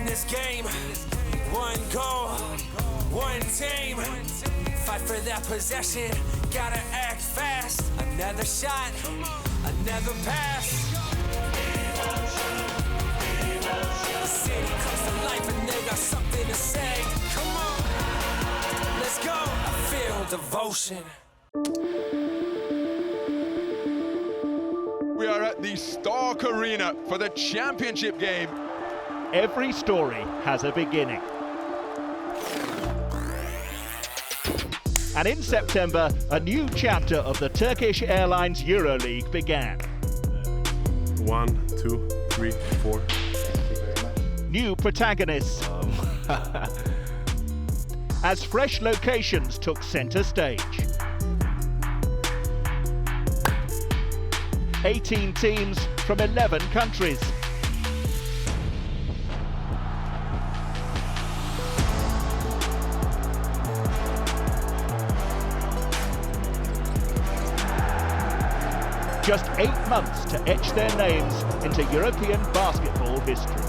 this game. One goal, one team. Fight for that possession, gotta act fast. Another shot, another pass. The city comes to life and they got something to say. Come on, let's go. I feel devotion. We are at the Stark Arena for the championship game. Every story has a beginning. And in September, a new chapter of the Turkish Airlines EuroLeague began. 1, 2, 3, 4. New protagonists. As fresh locations took center stage. 18 teams from 11 countries. Just 8 months to etch their names into European basketball history.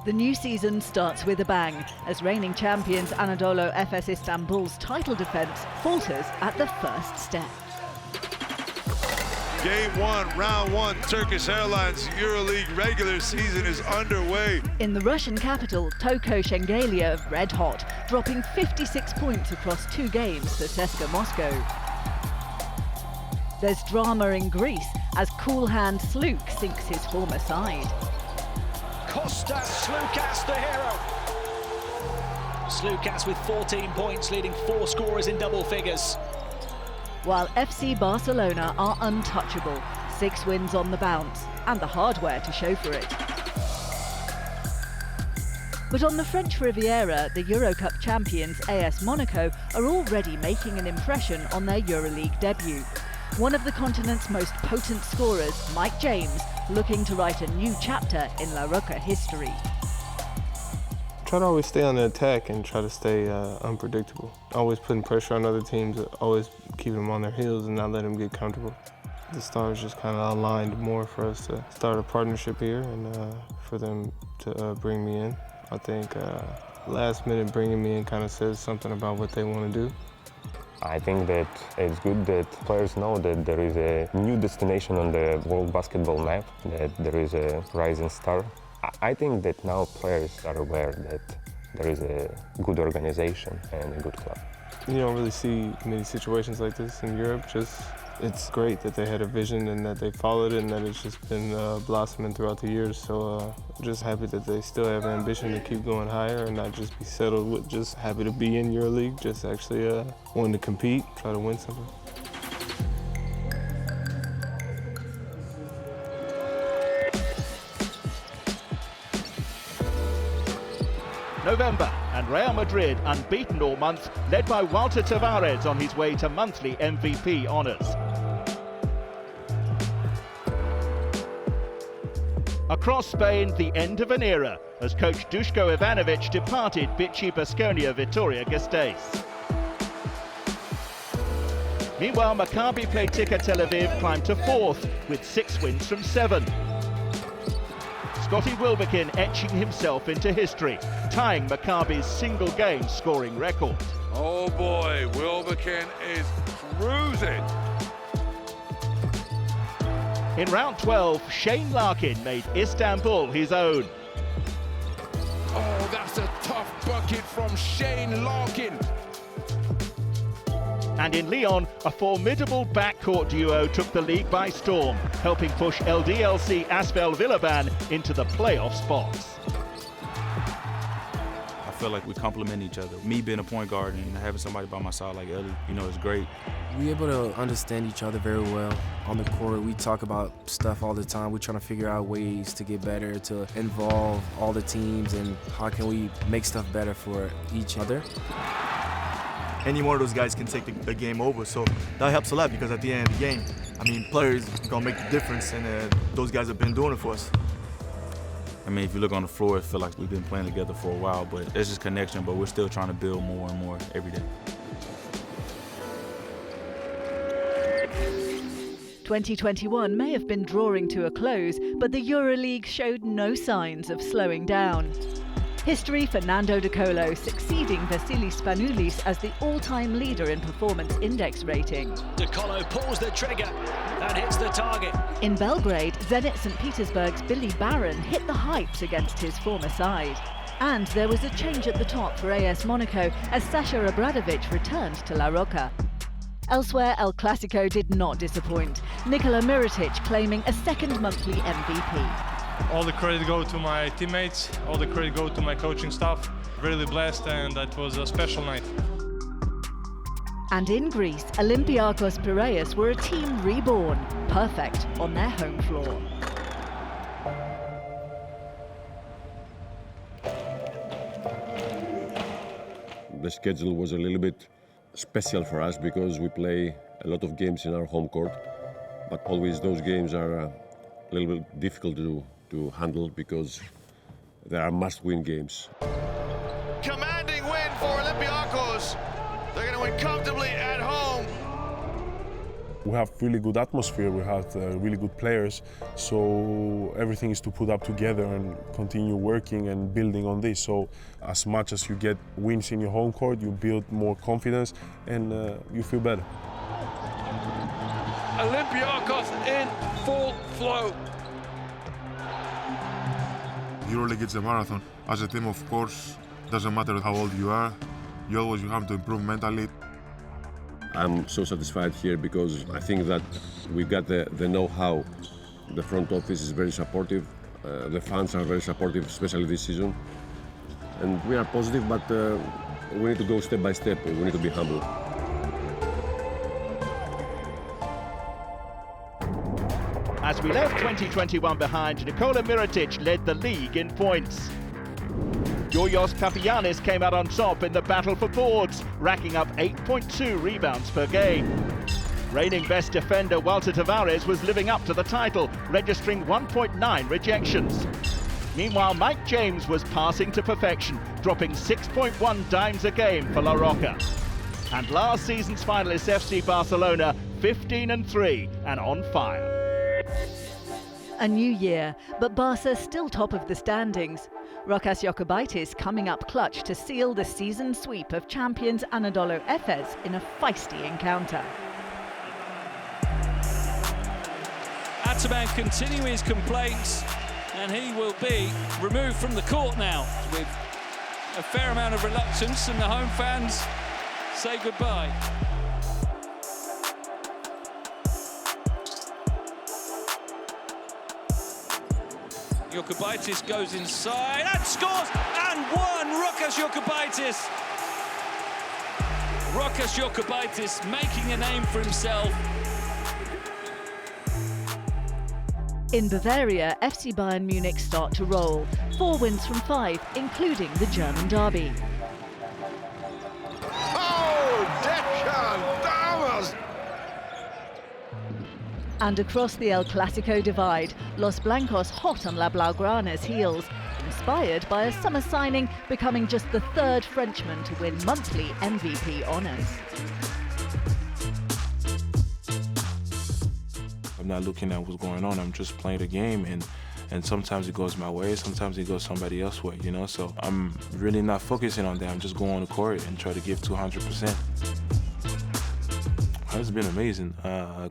The new season starts with a bang as reigning champions Anadolu Efes Istanbul's title defence falters at the first step. Game 1, round 1, Turkish Airlines EuroLeague regular season is underway. In the Russian capital, Toko Shengelia red hot, dropping 56 points across 2 games for CSKA Moscow. There's drama in Greece as cool hand Sluk sinks his former side. Kostas Sloukas, the hero. Sloukas with 14 points, leading 4 scorers in double figures. While FC Barcelona are untouchable, 6 wins on the bounce and the hardware to show for it. But on the French Riviera, the EuroCup champions AS Monaco are already making an impression on their EuroLeague debut. One of the continent's most potent scorers, Mike James, looking to write a new chapter in La Roca history. Try to always stay on the attack and try to stay unpredictable. Always putting pressure on other teams, always keeping them on their heels and not let them get comfortable. The stars just kind of aligned more for us to start a partnership here and for them to bring me in. I think last minute bringing me in kind of says something about what they want to do. I think that it's good that players know that there is a new destination on the world basketball map, that there is a rising star. I think that now players are aware that there is a good organization and a good club. You don't really see many situations like this in Europe. It's great that they had a vision and that they followed it and that it's just been blossoming throughout the years. So I'm just happy that they still have ambition to keep going higher and not just be settled with just happy to be in EuroLeague, just actually wanting to compete, try to win something. November, and Real Madrid unbeaten all month, led by Walter Tavares on his way to monthly MVP honours. Across Spain, the end of an era, as coach Duško Ivanović departed Bici Baskonia Vitoria-Gasteiz. Meanwhile, Maccabi Playtika Tel Aviv climbed to 4th with 6 wins from 7. Scotty Wilbekin etching himself into history, tying Maccabi's single-game scoring record. Oh boy, Wilbekin is cruising. In round 12, Shane Larkin made Istanbul his own. Oh, that's a tough bucket from Shane Larkin. And in Lyon, a formidable backcourt duo took the league by storm, helping push LDLC Asvel Villeurbanne into the playoff spots. I feel like we complement each other. Me being a point guard and having somebody by my side like Ellie, you know, it's great. We're able to understand each other very well. On the court, we talk about stuff all the time. We're trying to figure out ways to get better, to involve all the teams, and how can we make stuff better for each other. Any one of those guys can take the game over, so that helps a lot because at the end of the game, I mean, players gonna make the difference, and those guys have been doing it for us. I mean, if you look on the floor, it feels like we've been playing together for a while, but there's just connection, but we're still trying to build more and more every day. 2021 may have been drawing to a close, but the EuroLeague showed no signs of slowing down. History for Nando De Colo, succeeding Vasilis Spanoulis as the all-time leader in performance index rating. De Colo pulls the trigger and hits the target. In Belgrade, Zenit St. Petersburg's Billy Barron hit the heights against his former side. And there was a change at the top for AS Monaco as Sasha Obradovic returned to La Roca. Elsewhere, El Clasico did not disappoint. Nikola Mirotic claiming a second monthly MVP. All the credit go to my teammates, all the credit go to my coaching staff. Really blessed, and that was a special night. And in Greece, Olympiakos Piraeus were a team reborn, perfect on their home floor. The schedule was a little bit special for us because we play a lot of games in our home court, but always those games are a little bit difficult to handle because there are must-win games. Commanding win for Olympiakos. They're going to win comfortably at home. We have really good atmosphere, we have really good players, so everything is to put up together and continue working and building on this. So as much as you get wins in your home court, you build more confidence and you feel better. Olympiakos in full flow. EuroLeague is a marathon. As a team, of course, doesn't matter how old you are, you always have to improve mentally. I'm so satisfied here because I think that we got the know-how. The front office is very supportive, the fans are very supportive, especially this season. And we are positive, but we need to go step by step, we need to be humble. As we left 2021 behind, Nikola Mirotic led the league in points. Georgios Papagiannis came out on top in the battle for boards, racking up 8.2 rebounds per game. Reigning best defender Walter Tavares was living up to the title, registering 1.9 rejections. Meanwhile, Mike James was passing to perfection, dropping 6.1 dimes a game for La Roca. And last season's finalists FC Barcelona, 15-3 and on fire. A new year, but Barca still top of the standings. Rokas Jokubaitis coming up clutch to seal the season sweep of champions Anadolu Efes in a feisty encounter. Ataman continuing his complaints, and he will be removed from the court now with a fair amount of reluctance, and the home fans say goodbye. Jokubaitis goes inside and scores, and one! Rokas Jokubaitis. Rokas Jokubaitis making a name for himself. In Bavaria, FC Bayern Munich start to roll. 4 wins from 5, including the German derby. And across the El Clasico divide, Los Blancos hot on La Blaugrana's heels, inspired by a summer signing, becoming just the 3rd Frenchman to win monthly MVP honours. I'm not looking at what's going on, I'm just playing the game, and sometimes it goes my way, sometimes it goes somebody else's way, you know? So I'm really not focusing on that, I'm just going on the court and try to give 200%. It's been amazing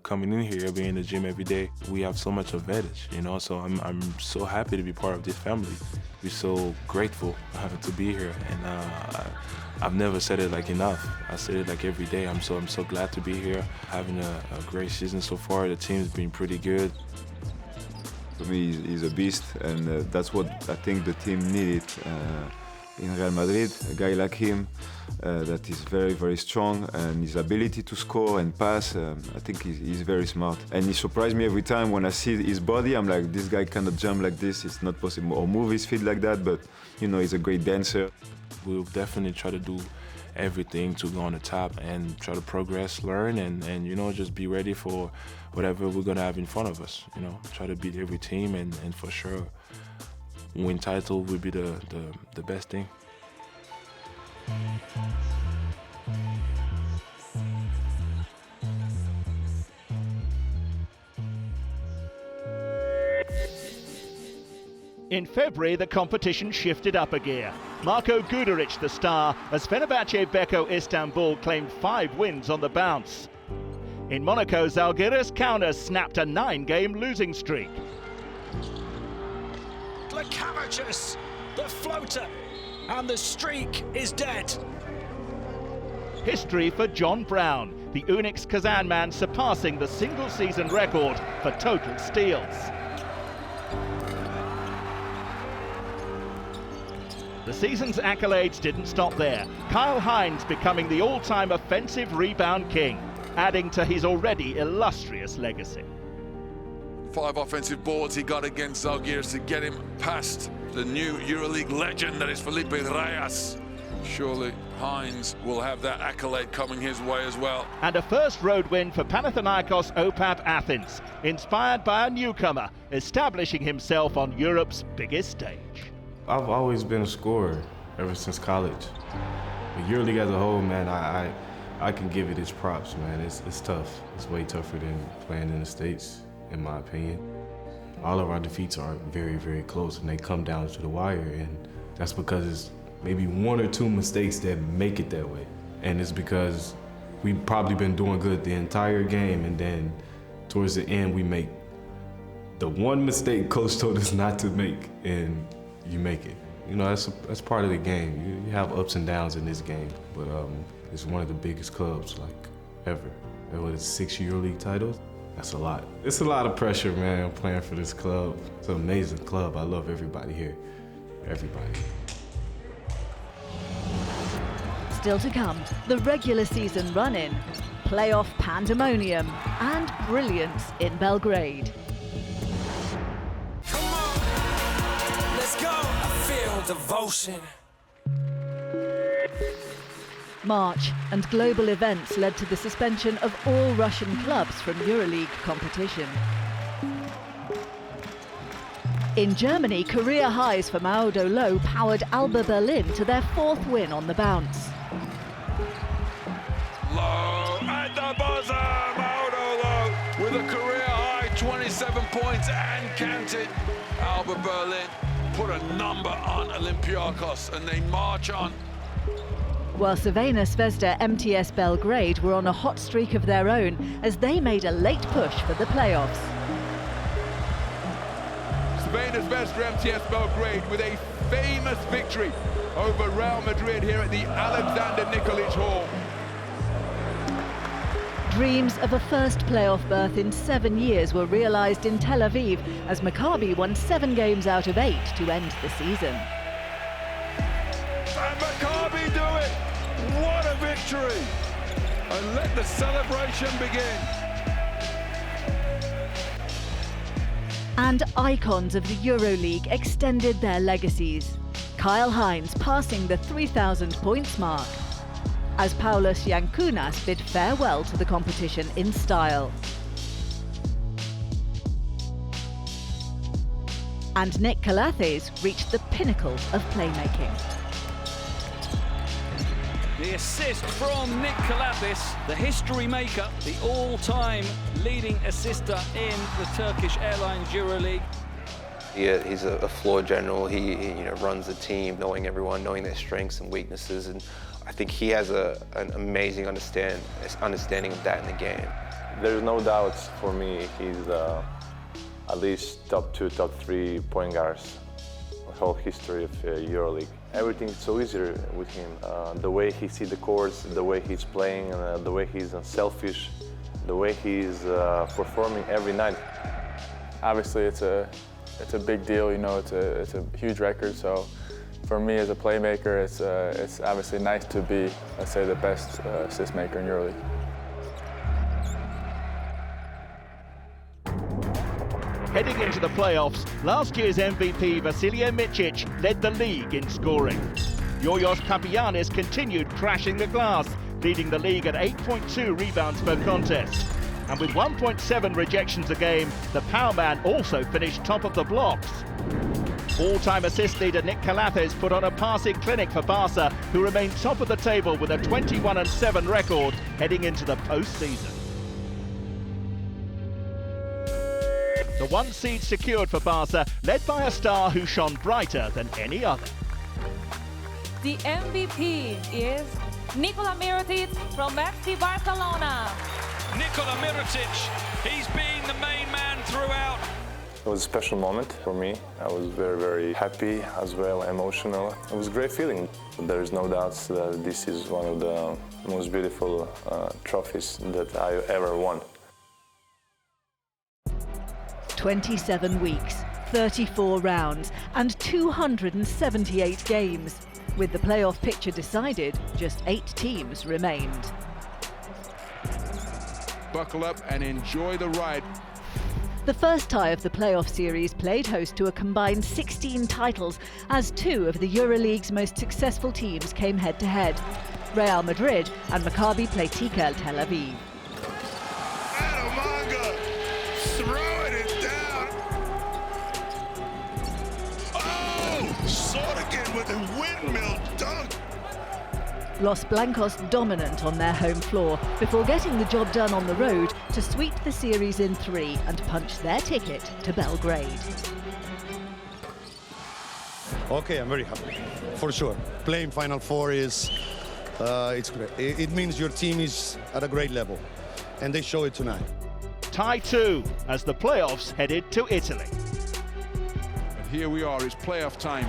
coming in here, being in the gym every day. We have so much advantage, you know, so I'm so happy to be part of this family. We're so grateful to be here, and I've never said it like enough. I say it like every day. I'm so glad to be here, having a great season so far. The team's been pretty good. For me, he's a beast, and that's what I think the team needed in Real Madrid. A guy like him that is very, very strong, and his ability to score and pass, I think he's very smart. And he surprised me every time when I see his body. I'm like, this guy cannot jump like this, it's not possible, or move his feet like that, but you know, he's a great dancer. We'll definitely try to do everything to go on the top and try to progress, learn, and you know, just be ready for whatever we're gonna have in front of us. You know, try to beat every team, and for sure, win title would be the best thing. In February, the competition shifted up a gear. Marko Guduric, the star, as Fenerbahce Beko Istanbul claimed 5 wins on the bounce. In Monaco, Zalgiris Kaunas snapped a 9-game losing streak. Lekavicius, the floater, and the streak is dead. History for John Brown, the Unix Kazan man surpassing the single-season record for total steals. The season's accolades didn't stop there. Kyle Hines becoming the all-time offensive rebound king, adding to his already illustrious legacy. 5 offensive boards he got against Zalgiris to get him past the new EuroLeague legend that is Felipe Reyes. Surely Hines will have that accolade coming his way as well. And a first road win for Panathinaikos OPAP Athens, inspired by a newcomer, establishing himself on Europe's biggest stage. I've always been a scorer ever since college. The EuroLeague as a whole, man, I can give it its props, man. It's tough. It's way tougher than playing in the States, in my opinion. All of our defeats are very, very close, and they come down to the wire, and that's because it's maybe 1 or 2 mistakes that make it that way. And it's because we've probably been doing good the entire game, and then towards the end, we make the one mistake coach told us not to make, and you make it. You know, that's part of the game. You have ups and downs in this game, but it's one of the biggest clubs like ever. And with 6 EuroLeague titles, that's a lot. It's a lot of pressure, man, playing for this club. It's an amazing club. I love everybody here, everybody. Still to come, the regular season run-in, playoff pandemonium, and brilliance in Belgrade. Devotion. March and global events led to the suspension of all Russian clubs from EuroLeague competition. In Germany, career highs for Maodo Low powered Alba Berlin to their 4th win on the bounce. Low at the buzzer, Maodo Low with a career high 27 points and counted. Alba Berlin put a number on Olympiacos and they march on. While Crvena Zvezda MTS Belgrade were on a hot streak of their own as they made a late push for the playoffs. Crvena Zvezda MTS Belgrade with a famous victory over Real Madrid here at the Alexander Nikolic Hall. Dreams of a first playoff berth in 7 years were realised in Tel Aviv as Maccabi won 7 games out of 8 to end the season. And Maccabi do it! What a victory! And let the celebration begin. And icons of the EuroLeague extended their legacies. Kyle Hines passing the 3,000 points mark, as Paulos Yankunas bid farewell to the competition in style. And Nick Calathes reached the pinnacle of playmaking. The assist from Nick Calathes, the history maker, the all-time leading assister in the Turkish Airlines EuroLeague. Yeah, he's a floor general. He runs the team, knowing everyone, knowing their strengths and weaknesses, and I think he has an amazing understanding of that in the game. There's no doubts for me. He's at least top 2, top 3 point guards the whole history of EuroLeague. Everything's so easy with him. The way he sees the courts, the way he's playing, the way he's unselfish, the way he's performing every night. Obviously, it's a big deal. You know, it's a huge record. So for me as a playmaker, it's obviously nice to be, let's say, the best assist maker in EuroLeague. Heading into the playoffs, last year's MVP Vasilije Micic led the league in scoring. Georgios Papagiannis continued crashing the glass, leading the league at 8.2 rebounds per contest. And with 1.7 rejections a game, the power man also finished top of the blocks. All-time assist leader Nick Calathes put on a passing clinic for Barca, who remained top of the table with a 21-7 record heading into the postseason. The one seed secured for Barca, led by a star who shone brighter than any other. The MVP is Nikola Mirotic from FC Barcelona. Nikola Mirotic, he's been the main man throughout. It was a special moment for me. I was very, very happy as well, emotional. It was a great feeling. There is no doubt that this is one of the most beautiful trophies that I ever won. 27 weeks, 34 rounds, and 278 games. With the playoff picture decided, just 8 teams remained. Buckle up and enjoy the ride. The first tie of the playoff series played host to a combined 16 titles as 2 of the EuroLeague's most successful teams came head-to-head. Real Madrid and Maccabi play Tel Aviv. Adamanga throwing it down. Oh, Sordigan with a windmill dunk. Los Blancos dominant on their home floor before getting the job done on the road to sweep the series in 3 and punch their ticket to Belgrade. Okay, I'm very happy, for sure. Playing Final Four is, it's great. It means your team is at a great level, and they show it tonight. Tie 2 as the playoffs headed to Italy. And here we are, it's playoff time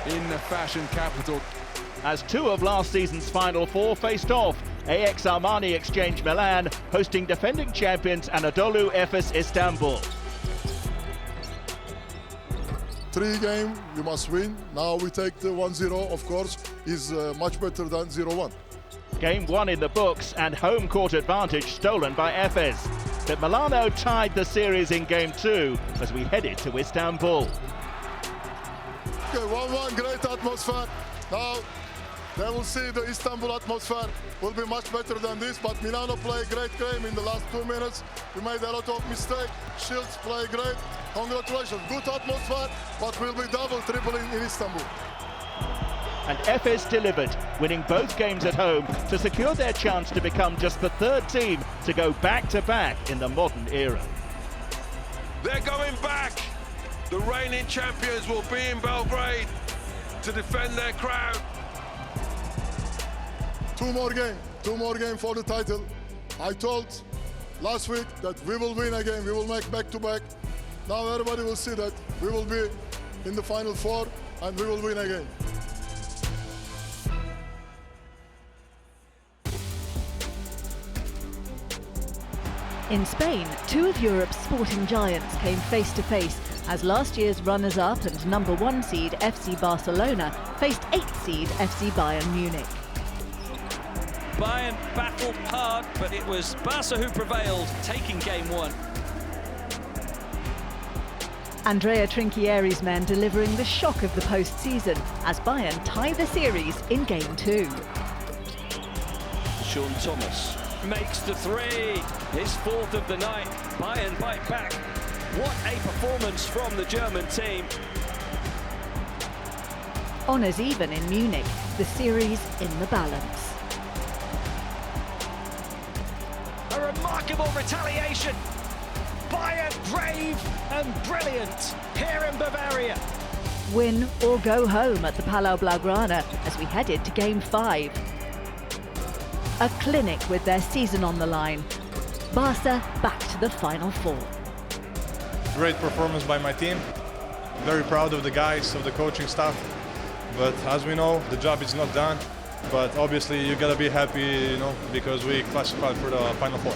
in the fashion capital. As 2 of last season's Final Four faced off, AX Armani Exchange Milan hosting defending champions Anadolu Efes Istanbul. 3 games, you must win. Now we take the 1-0, of course, is much better than 0-1. Game 1 in the books and home court advantage stolen by Efes. But Milano tied the series in Game 2 as we headed to Istanbul. Okay, 1-1, great atmosphere. Now they will see the Istanbul atmosphere will be much better than this, but Milano play great game in the last 2 minutes. We made a lot of mistakes. Shields play great. Congratulations, good atmosphere, but we'll be double, triple in Istanbul. And Efes delivered, winning both games at home to secure their chance to become just the 3rd team to go back-to-back in the modern era. They're going back. The reigning champions will be in Belgrade to defend their crown. 2 more games for the title. I told last week that we will win again, we will make back-to-back. Now everybody will see that we will be in the Final Four and we will win again. In Spain, 2 of Europe's sporting giants came face-to-face as last year's runners-up and number 1 seed FC Barcelona faced 8th seed FC Bayern Munich. Bayern battled hard, but it was Barca who prevailed, taking Game 1. Andrea Trinchieri's men delivering the shock of the postseason as Bayern tie the series in Game 2. Sean Thomas makes the 3, his 4th of the night. Bayern bite back. What a performance from the German team. Honours even in Munich, the series in the balance. A remarkable retaliation. Bayern brave and brilliant here in Bavaria. Win or go home at the Palau Blaugrana as we headed to Game 5. A clinic with their season on the line. Barca back to the Final Four. Great performance by my team. Very proud of the guys, of the coaching staff. But as we know, the job is not done. But obviously you gotta be happy, because we classified for the Final Four.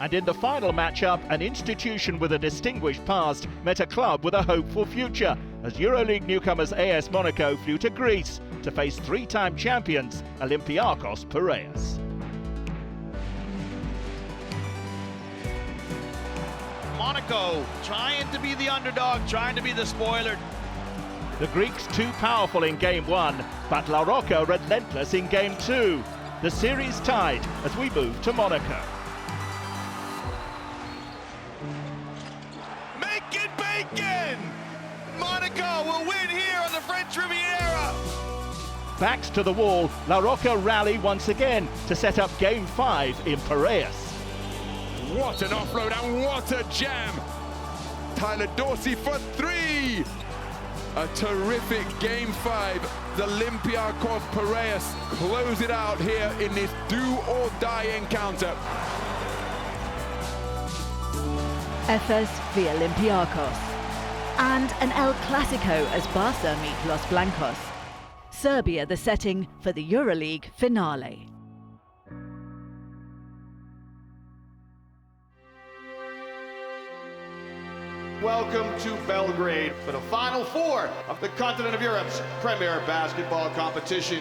And in the final matchup, an institution with a distinguished past met a club with a hopeful future as EuroLeague newcomers AS Monaco flew to Greece to face 3-time champions Olympiakos Piraeus. Monaco trying to be the underdog, trying to be the spoiler. The Greeks too powerful in Game 1, but La Rocca relentless in Game 2. The series tied as we move to Monaco. Make it bacon! Monaco will win here on the French Riviera! Backs to the wall, La Rocca rally once again to set up Game 5 in Piraeus. What an offload and what a jam! Tyler Dorsey for 3! A terrific Game 5. The Olympiacos Piraeus close it out here in this do-or-die encounter. Efes v Olympiacos. And an El Clasico as Barca meet Los Blancos. Serbia the setting for the EuroLeague finale. Welcome to Belgrade for the Final Four of the continent of Europe's premier basketball competition.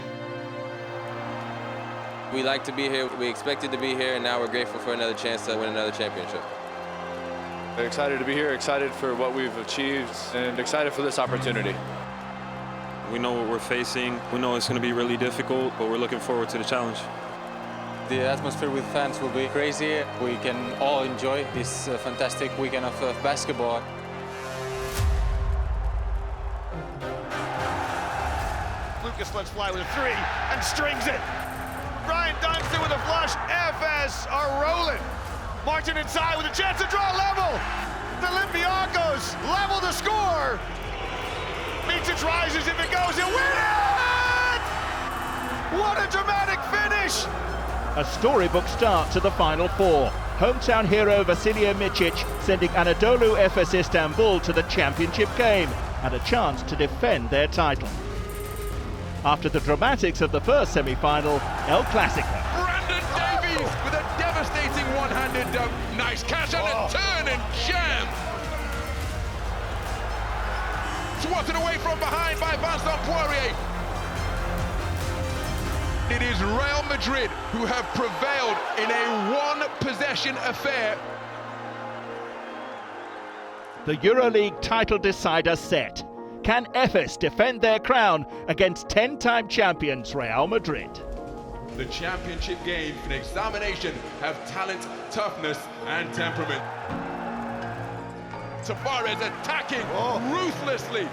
We like to be here, we expected to be here, and now we're grateful for another chance to win another championship. We're excited to be here, excited for what we've achieved, and excited for this opportunity. We know what we're facing. We know it's going to be really difficult, but we're looking forward to the challenge. The atmosphere with fans will be crazy. We can all enjoy this fantastic weekend of basketball. Lucas lets fly with a 3 and strings it. Brian Dunstan with a flush. Efes are rolling. Martin inside with a chance to draw level. The Olympiacos level the score. Micic rises if it goes and win it! What a dramatic finish! A storybook start to the Final Four. Hometown hero Vasilije Micic sending Anadolu Efes Istanbul to the championship game and a chance to defend their title. After the dramatics of the first semi-final, El Clasico. Brandon Davies with a devastating one-handed dunk. Nice catch on a turn and jam. Swatted away from behind by Vincent Poirier. It is Real Madrid who have prevailed in a one-possession affair. The EuroLeague title decider set. Can Efes defend their crown against 10-time champions Real Madrid? The championship game, an examination of talent, toughness and temperament. Tavares attacking ruthlessly.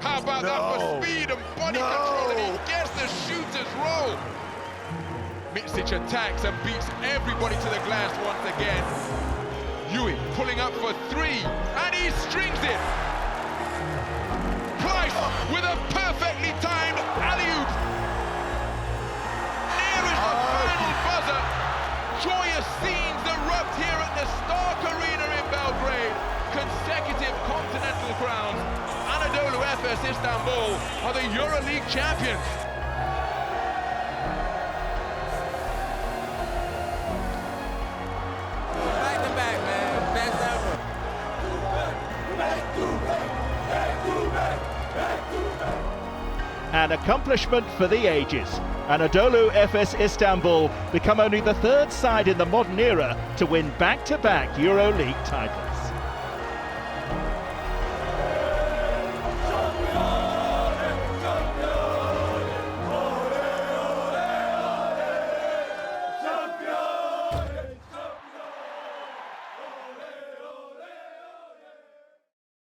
How about that for speed and body control, and he gets the shooter's roll. Micic attacks and beats everybody to the glass once again. Ewing pulling up for 3, and he strings it. Price with a perfectly timed alley-oop. Near is the final buzzer. Joyous scenes erupt here at the Stark Arena in Belgrade. Consecutive continental crowns. Anadolu Efes Istanbul are the EuroLeague champions. Back to back, man. Best ever. An accomplishment for the ages. Anadolu Efes Istanbul become only the third side in the modern era to win back-to-back EuroLeague titles.